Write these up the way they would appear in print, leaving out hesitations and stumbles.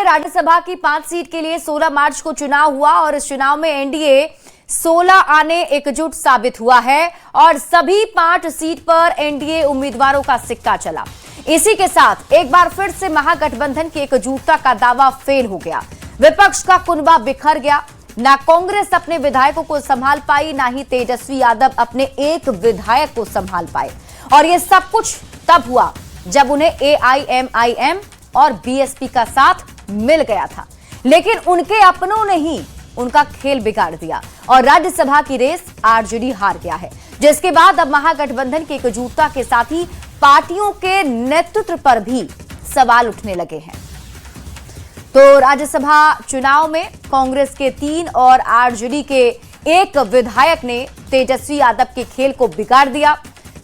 राज्यसभा की 5 सीट के लिए 16 मार्च को चुनाव हुआ और इस चुनाव में एनडीए 16 आने एकजुट साबित हुआ है और सभी 5 सीट पर एनडीए उम्मीदवारों का सिक्का चला। इसी के साथ एक बार फिर से महागठबंधन की एकजुटता का दावा फेल हो गया। विपक्ष का कुनबा बिखर गया। ना कांग्रेस अपने विधायकों को संभाल पाई, ना ही तेजस्वी यादव अपने एक विधायक को संभाल पाए। और यह सब कुछ तब हुआ जब उन्हें एआईएमआईएम और बीएसपी का साथ मिल गया था, लेकिन उनके अपनों ने ही उनका खेल बिगाड़ दिया और राज्यसभा की रेस आरजेडी हार गया है, जिसके बाद अब महागठबंधन की एकजुटता के साथ ही पार्टियों के नेतृत्व पर भी सवाल उठने लगे हैं। तो राज्यसभा चुनाव में कांग्रेस के 3 और आरजेडी के 1 विधायक ने तेजस्वी यादव के खेल को बिगाड़ दिया।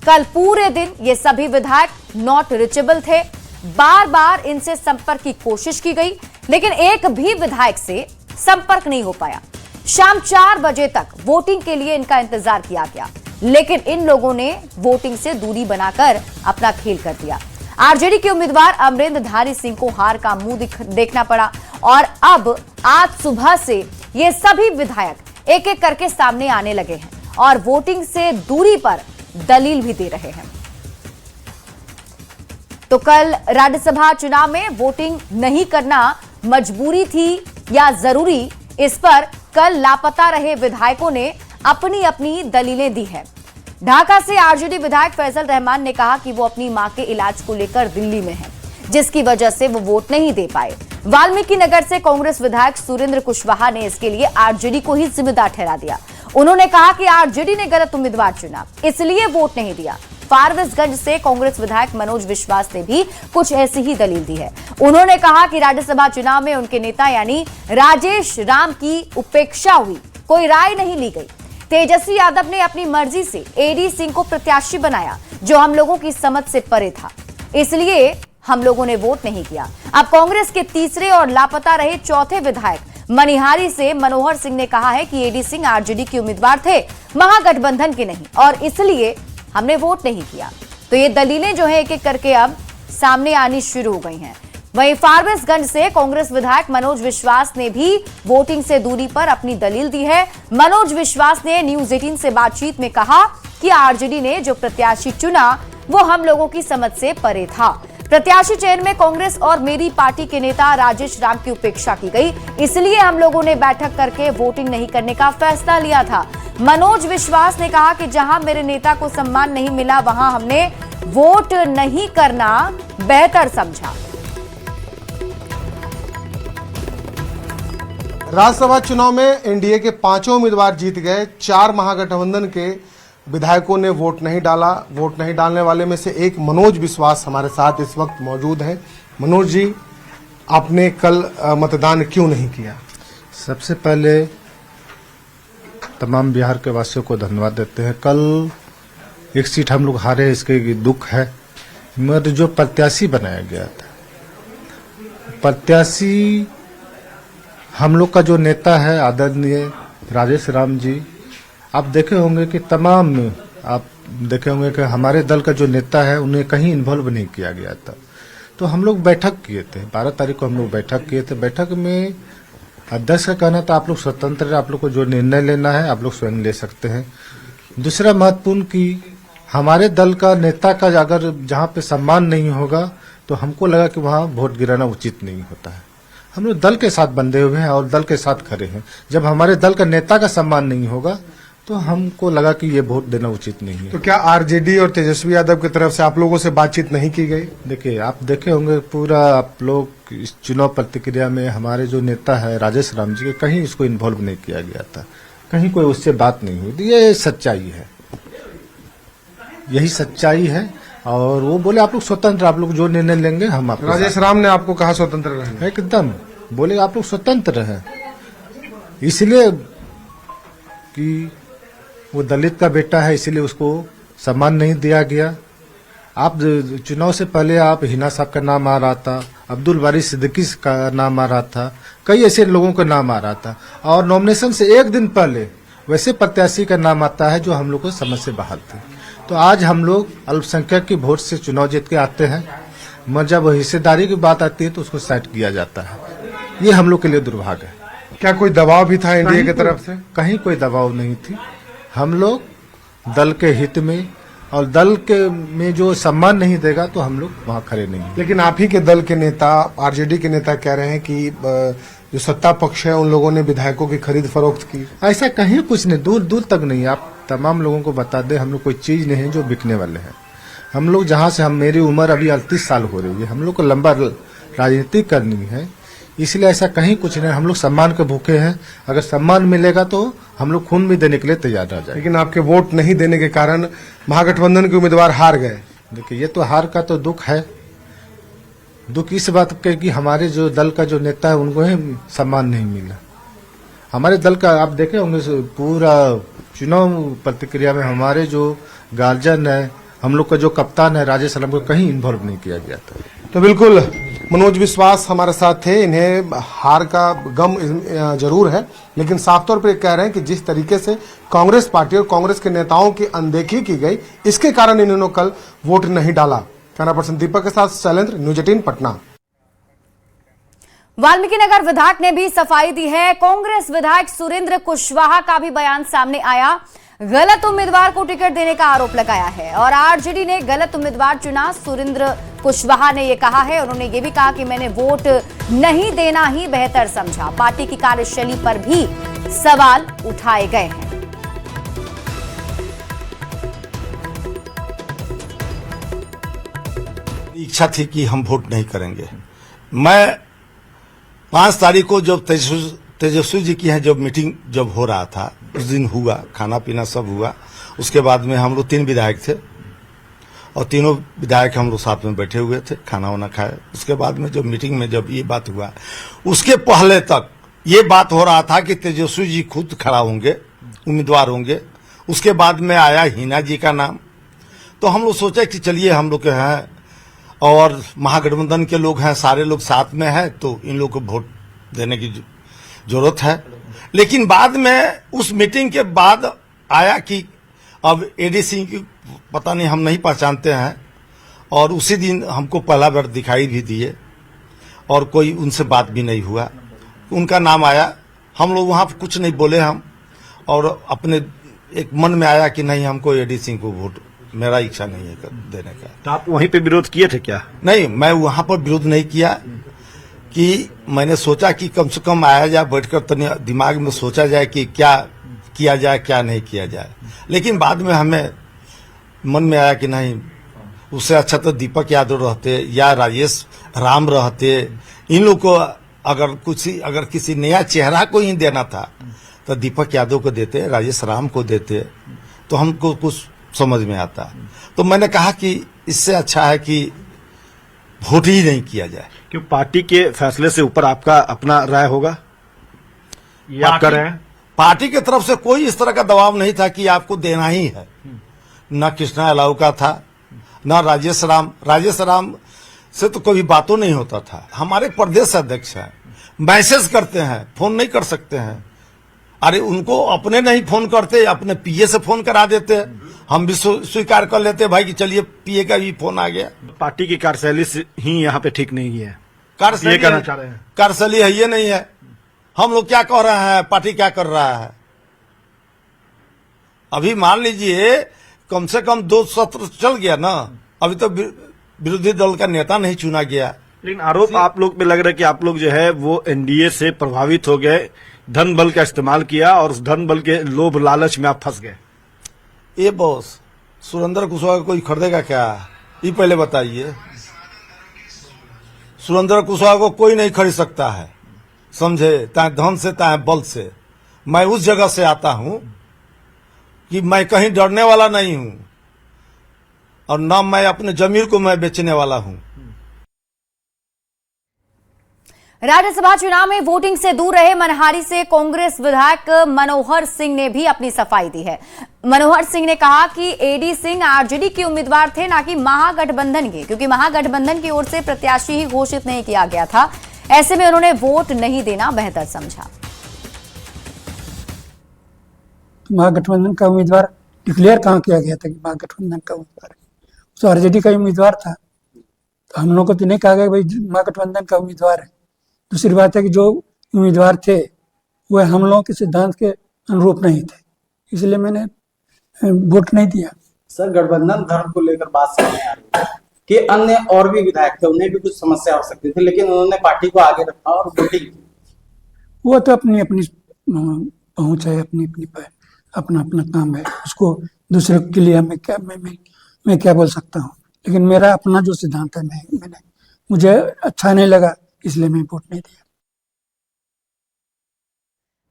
कल पूरे दिन ये सभी विधायक नॉट रीचेबल थे। बार बार इनसे संपर्क की कोशिश की गई, लेकिन एक भी विधायक से संपर्क नहीं हो पाया। शाम 4 बजे तक वोटिंग के लिए इनका इंतजार किया गया, लेकिन इन लोगों ने वोटिंग से दूरी बनाकर अपना खेल कर दिया। आरजेडी के उम्मीदवार अमरेंद्रधारी सिंह को हार का मुंह देखना पड़ा और अब आज सुबह से ये सभी विधायक एक एक करके सामने आने लगे हैं और वोटिंग से दूरी पर दलील भी दे रहे हैं। तो कल राज्यसभा चुनाव में वोटिंग नहीं करना मजबूरी थी या जरूरी, इस पर कल लापता रहे विधायकों ने अपनी अपनी दलीलें दी है। ढाका से आरजेडी विधायक फैजल रहमान ने कहा कि वो अपनी मां के इलाज को लेकर दिल्ली में हैं, जिसकी वजह से वो वोट नहीं दे पाए। वाल्मीकि नगर से कांग्रेस विधायक सुरेंद्र कुशवाहा ने इसके लिए आरजेडी को ही जिम्मेदार ठहरा दिया। उन्होंने कहा कि आरजेडी ने गलत उम्मीदवार चुना, इसलिए वोट नहीं दिया। फारबिसगंज से कांग्रेस विधायक मनोज विश्वास ने भी कुछ ऐसी ही दलील दी है। उन्होंने कहा कि राज्यसभा चुनाव में उनके नेता यानी राजेश राम की उपेक्षा हुई, कोई राय नहीं ली गई। तेजस्वी यादव ने अपनी मर्जी से एडी सिंह को प्रत्याशी बनाया, जो हम लोगों की समझ से परे था, इसलिए हम लोगों ने वोट नहीं किया। अब कांग्रेस के तीसरे और लापता रहे चौथे विधायक मनिहारी से मनोहर सिंह ने कहा है कि एडी सिंह आरजेडी के उम्मीदवार थे, महागठबंधन के नहीं, और इसलिए हमने वोट नहीं किया। तो ये दलीलें जो है एक एक करके अब सामने आनी शुरू हो गई हैं। वहीं फारबिसगंज से कांग्रेस विधायक मनोज विश्वास ने भी वोटिंग से दूरी पर अपनी दलील दी है। मनोज विश्वास ने न्यूज 18 से बातचीत में कहा कि आरजेडी ने जो प्रत्याशी चुना वो हम लोगों की समझ से परे था। प्रत्याशी चयन में कांग्रेस और मेरी पार्टी के नेता राजेश राम की उपेक्षा की गई, इसलिए हम लोगों ने बैठक करके वोटिंग नहीं करने का फैसला लिया था। मनोज विश्वास ने कहा कि जहां मेरे नेता को सम्मान नहीं मिला, वहां हमने वोट नहीं करना बेहतर समझा। राज्यसभा चुनाव में एनडीए के 5 उम्मीदवार जीत गए। 4 महागठबंधन के विधायकों ने वोट नहीं डाला। वोट नहीं डालने वाले में से एक मनोज विश्वास हमारे साथ इस वक्त मौजूद हैं। मनोज जी, आपने कल मतदान क्यों नहीं किया? सबसे पहले तमाम बिहार के वासियों को धन्यवाद देते हैं। कल एक सीट हम लोग हारे, इसके दुख है। मगर जो प्रत्याशी बनाया गया था, प्रत्याशी हम लोग का जो नेता है आदरणीय राजेश राम जी, आप देखे होंगे कि आप देखे होंगे कि हमारे दल का जो नेता है उन्हें कहीं इन्वॉल्व नहीं किया गया था। तो हम लोग बैठक किए थे, 12 तारीख को हम लोग बैठक किए थे। बैठक में अध्यक्ष का कहना था आप लोग स्वतंत्र हैं, आप लोग को जो निर्णय लेना है आप लोग स्वयं ले सकते हैं। दूसरा महत्वपूर्ण कि हमारे दल का नेता का अगर जहाँ पे सम्मान नहीं होगा तो हमको लगा कि वहाँ वोट गिराना उचित नहीं होता है। हम लोग दल के साथ बंधे हुए हैं और दल के साथ खड़े हैं। जब हमारे दल का नेता का सम्मान नहीं होगा तो हमको लगा कि ये वोट देना उचित नहीं है। तो क्या आरजेडी और तेजस्वी यादव की तरफ से आप लोगों से बातचीत नहीं की गई? देखिए, आप देखे होंगे पूरा आप लोग इस चुनाव प्रतिक्रिया में हमारे जो नेता है राजेश राम जी के कहीं इसको इन्वॉल्व नहीं किया गया था, कहीं कोई उससे बात नहीं हुई। ये सच्चाई है, यही सच्चाई है। और वो बोले आप लोग स्वतंत्र, आप लोग जो निर्णय लेंगे हम आप। राजेश राम ने आपको कहा स्वतंत्र रहें? एकदम बोले आप लोग स्वतंत्र हैं, इसलिए कि वो दलित का बेटा है इसलिए उसको सम्मान नहीं दिया गया। आप चुनाव से पहले आप हिना साहब का नाम आ रहा था, अब्दुल बारी सिद्दीकी का नाम आ रहा था, कई ऐसे लोगों का नाम आ रहा था, और नॉमिनेशन से 1 दिन पहले वैसे प्रत्याशी का नाम आता है जो हम लोग को समझ से बाहर थे। तो आज हम लोग अल्पसंख्यक की वोट से चुनाव जीत के आते हैं, मगर जब हिस्सेदारी की बात आती है तो उसको साइड किया जाता है। ये हम लोग के लिए दुर्भाग्य है। क्या कोई दबाव भी था एनडीए की तरफ से? कहीं कोई दबाव नहीं थी। हम लोग दल के हित में और दल के में जो सम्मान नहीं देगा तो हम लोग वहां खड़े नहीं हैं। लेकिन आप ही के दल के नेता, आरजेडी के नेता कह रहे हैं कि जो सत्ता पक्ष है उन लोगों ने विधायकों की खरीद फरोख्त की। ऐसा कहीं कुछ नहीं, दूर दूर तक नहीं। आप तमाम लोगों को बता दें, हम लोग कोई चीज नहीं है जो बिकने वाले हैं। हम लोग जहां से मेरी उम्र अभी 38 साल हो रही है, हम लोग को लंबा राजनीति करनी है, इसलिए ऐसा कहीं कुछ नहीं। हम लोग सम्मान के भूखे हैं। अगर सम्मान मिलेगा तो हम लोग खून भी देने के लिए तैयार रह जाए। लेकिन आपके वोट नहीं देने के कारण महागठबंधन के उम्मीदवार हार गए। देखिए, ये तो हार का तो दुख है। दुख इस बात के कि हमारे जो दल का जो नेता है उनको ही सम्मान नहीं मिला। हमारे दल का आप देखे होंगे पूरा चुनाव प्रतिक्रिया में हमारे जो गार्जियन है, हम लोग का जो कप्तान है राजेश राम को कहीं इन्वॉल्व नहीं किया गया था। तो बिल्कुल मनोज विश्वास हमारे साथ थे। इन्हें हार का गम जरूर है, लेकिन साफ तौर पर ये कह रहे हैं कि जिस तरीके से कांग्रेस पार्टी और कांग्रेस के नेताओं की अनदेखी की गई, इसके कारण इन्होंने कल वोट नहीं डाला। कैमरा पर्सन दीपक के साथ शैलेंद्र, न्यूज 18 पटना। वाल्मीकि नगर विधायक ने भी सफाई दी है। कांग्रेस विधायक सुरेंद्र कुशवाहा का भी बयान सामने आया। गलत उम्मीदवार को टिकट देने का आरोप लगाया है और आरजेडी ने गलत उम्मीदवार चुना। सुरेंद्र कुशवाहा ने यह कहा है, उन्होंने ये भी कहा कि मैंने वोट नहीं देना ही बेहतर समझा। पार्टी की कार्यशैली पर भी सवाल उठाए गए हैं। इच्छा थी कि हम वोट नहीं करेंगे। मैं 5 तारीख को जब तेजस्वी जी की है जब मीटिंग जब हो रहा था, उस दिन हुआ, खाना पीना सब हुआ। उसके बाद में हम लोग 3 विधायक थे और तीनों विधायक हम लोग साथ में बैठे हुए थे, खाना वाना खाए। उसके बाद में जब मीटिंग में जब ये बात हुआ, उसके पहले तक ये बात हो रहा था कि तेजस्वी जी खुद खड़ा होंगे, उम्मीदवार होंगे। उसके बाद में आया हिना जी का नाम, तो हम लोग सोचे कि चलिए हम लोग के हैं और महागठबंधन के लोग हैं, सारे लोग साथ में हैं, तो इन लोग को वोट देने की जरूरत है। लेकिन बाद में उस मीटिंग के बाद आया कि अब एडी सिंह की पता नहीं, हम नहीं पहचानते हैं, और उसी दिन हमको पहला बार दिखाई भी दिए और कोई उनसे बात भी नहीं हुआ। उनका नाम आया, हम लोग वहां कुछ नहीं बोले हम, और अपने एक मन में आया कि नहीं, हमको एडी सिंह को वोट, मेरा इच्छा नहीं है देने का। तो आप वहीं पे विरोध किए थे क्या? नहीं, मैं वहां पर विरोध नहीं किया, कि मैंने सोचा कि कम से कम आया जाए, बैठकर तनी दिमाग में सोचा जाए कि क्या किया जाए क्या नहीं किया जाए। लेकिन बाद में हमें मन में आया कि नहीं, उससे अच्छा तो दीपक यादव रहते या राजेश राम रहते। इन लोग को अगर किसी नया चेहरा को ही देना था तो दीपक यादव को देते, राजेश राम को देते, तो हमको कुछ समझ में आता। तो मैंने कहा कि इससे अच्छा है कि वोट ही नहीं किया जाए। क्यों, पार्टी के फैसले से ऊपर आपका अपना राय होगा, ये आप कर रहे हैं? पार्टी की तरफ से कोई इस तरह का दबाव नहीं था कि आपको देना ही है। न कृष्णा अलाउ का था, न राजेश राम से तो कभी बातों नहीं होता था। हमारे प्रदेश अध्यक्ष हैं, मैसेज करते हैं, फोन नहीं कर सकते हैं। अरे उनको अपने नहीं फोन करते, अपने पीए से फोन करा देते, हम भी स्वीकार कर लेते भाई कि चलिए पीए का भी फोन आ गया। पार्टी की कार्यशैली ही यहाँ पे ठीक नहीं है, कार्यशैली कहना चाह रहे हैं? कार्यशैली है ये नहीं है। हम लोग क्या कह रहे हैं, पार्टी क्या कर रहा है। अभी मान लीजिए कम से कम 2 सत्र चल गया ना, अभी तो विरोधी दल का नेता नहीं चुना गया। लेकिन आरोप आप लोग पे लग रहा है कि आप लोग जो है वो एनडीए से प्रभावित हो गए, धन बल का इस्तेमाल किया और उस धन बल के लोभ लालच में आप फंस गए। ये बॉस सुरेंद्र कुशवाहा को कोई खरीदेगा क्या, ये पहले बताइए। सुरेंद्र कुशवाहा को कोई नहीं खरीद सकता है, समझे, चाहे धन से चाहे बल से। मैं उस जगह से आता हूं कि मैं कहीं डरने वाला नहीं हूं, और न मैं अपने जमीर को मैं बेचने वाला हूं। राज्यसभा चुनाव में वोटिंग से दूर रहे मनहारी से कांग्रेस विधायक मनोहर सिंह ने भी अपनी सफाई दी है। मनोहर सिंह ने कहा कि एडी सिंह आरजेडी के उम्मीदवार थे, ना कि महागठबंधन के, क्योंकि महागठबंधन की ओर से प्रत्याशी ही घोषित नहीं किया गया था। ऐसे में उन्होंने वोट नहीं देना बेहतर समझा। महागठबंधन का उम्मीदवार डिक्लेयर कहाँ किया गया था कि महागठबंधन का उम्मीदवार है, तो आरजेडी का उम्मीदवार था। तो हम लोग को तो नहीं कहा गया भाई महागठबंधन का उम्मीदवार है, दूसरी बात है कि जो उम्मीदवार थे वह हम लोगों के सिद्धांत के अनुरूप नहीं थे, इसलिए मैंने वोट नहीं दिया। सर, गठबंधन धर्म को लेकर बात सामने आ रही है कि अन्य और भी विधायक थे, उन्हें भी कुछ समस्या हो सकती थी, लेकिन उन्होंने पार्टी को आगे रखा और वोटिंग की। वो तो अपनी अपनी पहुंच है, अपनी अपनी अपना अपना काम है, उसको दूसरे के लिए मैं क्या बोल सकता हूँ। लेकिन मेरा अपना जो सिद्धांत है मुझे अच्छा नहीं लगा, इसलिए मैं वोट नहीं दिया।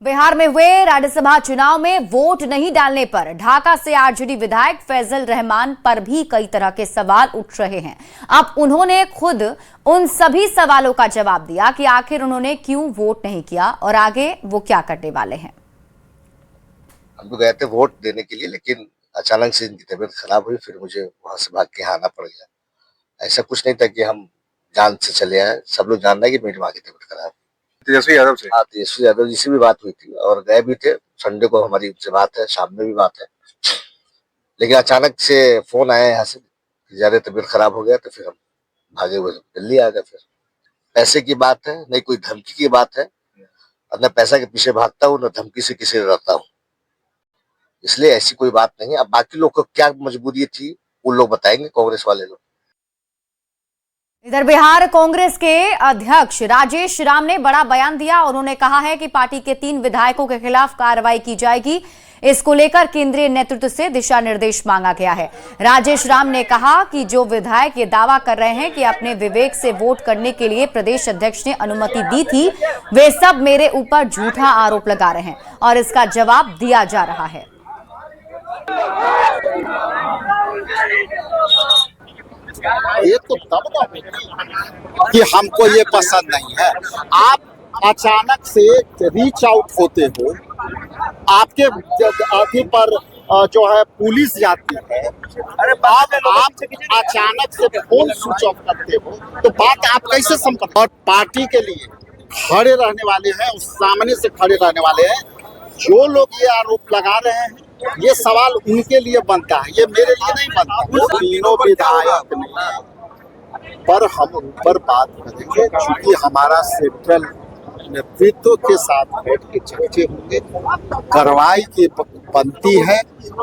बिहार में हुए राज्यसभा चुनाव में वोट नहीं डालने पर ढाका से आरजेडी विधायक फैजल रहमान पर भी कई तरह के सवाल उठ रहे हैं। अब उन्होंने खुद उन सभी सवालों का जवाब दिया कि आखिर उन्होंने क्यों वोट नहीं किया और आगे वो क्या करने वाले हैं। हम तो गए थे वोट देने के लिए, लेकिन अचानक से इनकी तबीयत खराब हुई, फिर मुझे वहां से भाग के आना पड़ गया। ऐसा कुछ नहीं था कि हम जान से चले आए, सब लोग जान रहे हैं कि मेरी माँ की तबीयत खराब। तेजस्वी यादव से? हाँ, तेजस्वी यादव जी से भी बात हुई थी और गए भी थे। संडे को हमारी उनसे बात है, शाम में भी बात है, लेकिन अचानक से फोन आया यहाँ से ज्यादा तबीयत खराब हो गया, तो फिर हम भागे हुए दिल्ली आ गए। फिर पैसे की बात है, नहीं कोई धमकी की बात है, और न पैसा के पीछे भागता हूँ, न धमकी से किसी से डरता हूँ, इसलिए ऐसी कोई बात नहीं है। अब बाकी लोग को क्या मजबूरी थी वो लोग बताएंगे, कांग्रेस वाले लोग। इधर बिहार कांग्रेस के अध्यक्ष राजेश राम ने बड़ा बयान दिया। उन्होंने कहा है कि पार्टी के 3 विधायकों के खिलाफ कार्रवाई की जाएगी। इसको लेकर केंद्रीय नेतृत्व से दिशा निर्देश मांगा गया है। राजेश राम ने कहा कि जो विधायक ये दावा कर रहे हैं कि अपने विवेक से वोट करने के लिए प्रदेश अध्यक्ष ने अनुमति दी थी, वे सब मेरे ऊपर झूठा आरोप लगा रहे हैं और इसका जवाब दिया जा रहा है। ये तो तब ना कि हमको ये पसंद नहीं है। आप अचानक से रीच आउट होते हो, आपके अभी पर जो है पुलिस जाती है, आप अचानक से फोन स्विच ऑफ करते हो, तो बात आप कैसे संपर्क। और पार्टी के लिए खड़े रहने वाले हैं, उस सामने से खड़े रहने वाले हैं। जो लोग ये आरोप लगा रहे हैं, ये सवाल उनके लिए बनता है, ये मेरे लिए नहीं बनता। तीनों विधायक ने पर हम ऊपर बात करेंगे, क्योंकि हमारा सेंट्रल नेतृत्व के साथ बैठ के चर्चे होंगे, कार्रवाई की बनती है,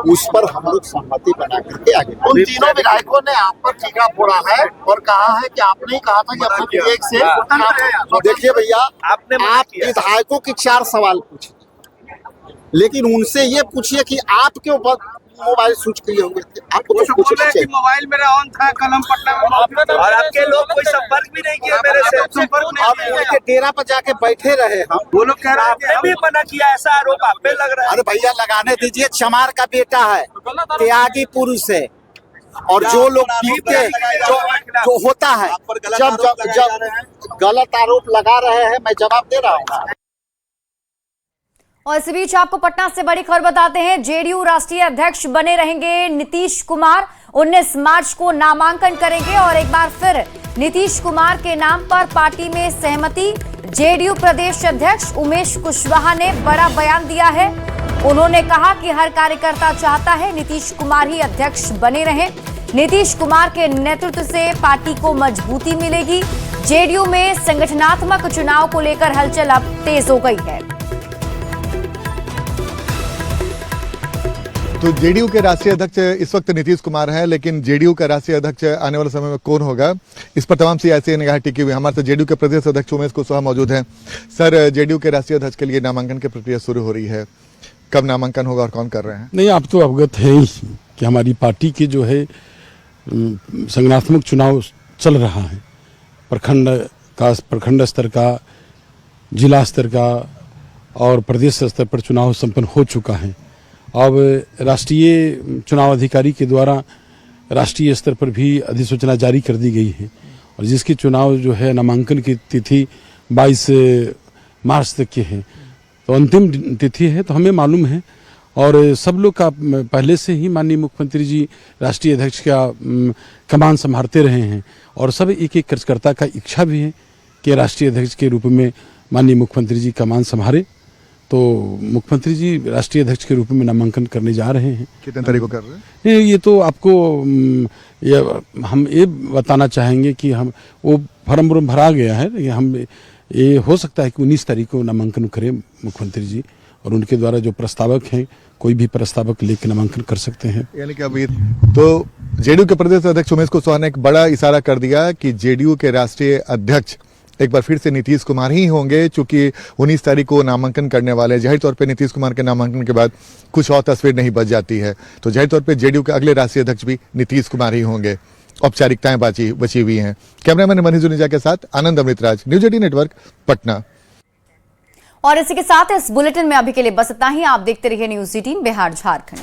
उस पर हम लोग सहमति बना करके आगे। उन तीनों विधायकों ने आप पर टीका फोड़ा है और कहा है कि आपने ही कहा था कि अपने विवेक से। देखिए भैया, आप विधायकों के 4 सवाल पूछे, लेकिन उनसे ये पूछिए कि आप क्यों मोबाइल स्विच किए होंगे। आपको तो कुछ चाहिए। मोबाइल मेरा ऑन था कलम पटना में, और आपके लोग कोई संपर्क भी नहीं किया मेरे से। आप उनके डेरा पर जाके बैठे रहे हम। वो लोग कह रहे हैं आपने भी मना किया, ऐसा आरोप आप पे लग रहा है। अरे भैया लगाने दीजिए, चमार का बेटा है, त्यागी पुरुष है, और जो लोग पीते जो होता है, जब गलत आरोप लगा रहे हैं, मैं जवाब दे रहा हूँ। और इस बीच आपको पटना से बड़ी खबर बताते हैं। जेडीयू राष्ट्रीय अध्यक्ष बने रहेंगे नीतीश कुमार। 19 मार्च को नामांकन करेंगे और एक बार फिर नीतीश कुमार के नाम पर पार्टी में सहमति। जेडीयू प्रदेश अध्यक्ष उमेश कुशवाहा ने बड़ा बयान दिया है। उन्होंने कहा कि हर कार्यकर्ता चाहता है नीतीश कुमार ही अध्यक्ष बने रहें। नीतीश कुमार के नेतृत्व से पार्टी को मजबूती मिलेगी। जेडीयू में संगठनात्मक चुनाव को लेकर हलचल अब तेज हो गई है। तो जेडीयू के राष्ट्रीय अध्यक्ष इस वक्त नीतीश कुमार हैं, लेकिन जेडीयू का राष्ट्रीय अध्यक्ष आने वाले समय में कौन होगा, इस पर तमाम सियासी निगाह टिकी हुई। हमारे साथ जेडीयू के प्रदेश अध्यक्ष उमेश कुशवाहा मौजूद हैं। सर, जेडीयू के राष्ट्रीय अध्यक्ष के लिए नामांकन की प्रक्रिया शुरू हो रही है, कब नामांकन होगा और कौन कर रहे हैं? नहीं, आप तो अवगत है ही कि हमारी पार्टी के जो है संगठनात्मक चुनाव चल रहा है। प्रखंड स्तर का, जिला स्तर का और प्रदेश स्तर पर चुनाव संपन्न हो चुका है। अब राष्ट्रीय चुनाव अधिकारी के द्वारा राष्ट्रीय स्तर पर भी अधिसूचना जारी कर दी गई है, और जिसकी चुनाव जो है नामांकन की तिथि 22 मार्च तक की है। तो अंतिम तिथि है, तो हमें मालूम है, और सब लोग का पहले से ही माननीय मुख्यमंत्री जी राष्ट्रीय अध्यक्ष का कमान संभालते रहे हैं, और सब एक एक कार्यकर्ता का इच्छा भी है कि राष्ट्रीय अध्यक्ष के रूप में माननीय मुख्यमंत्री जी कमान संभाले। तो मुख्यमंत्री जी राष्ट्रीय अध्यक्ष के रूप में नामांकन करने जा रहे हैं। कितने तारीख को कर रहे हैं? ये तो आपको हम ये बताना चाहेंगे कि हम वो फॉर्म भरा गया है। हम ये हो सकता है कि 19 तारीख को नामांकन करें मुख्यमंत्री जी, और उनके द्वारा जो प्रस्तावक हैं कोई भी प्रस्तावक लेकर नामांकन कर सकते हैं। यानी कि अभी तो जेडीयू के प्रदेश अध्यक्ष उमेश कुशवाहा ने एक बड़ा इशारा कर दिया कि जेडीयू के राष्ट्रीय अध्यक्ष एक बार फिर से नीतीश कुमार ही होंगे, चूंकि 19 तारीख को नामांकन करने वाले। जाहिर तौर पे नीतीश कुमार के नामांकन के बाद कुछ और तस्वीर नहीं बच जाती है, तो जाहिर तौर पे जेडीयू के अगले राष्ट्रीय अध्यक्ष भी नीतीश कुमार ही होंगे। औपचारिकताएं बची हुई हैं। कैमरामैन मनीष जुनेजा के साथ आनंद अमृतराज, न्यूज 18 नेटवर्क, पटना। और इसी के साथ इस बुलेटिन में अभी के लिए बस इतना ही। आप देखते रहिए न्यूज 18 बिहार झारखंड।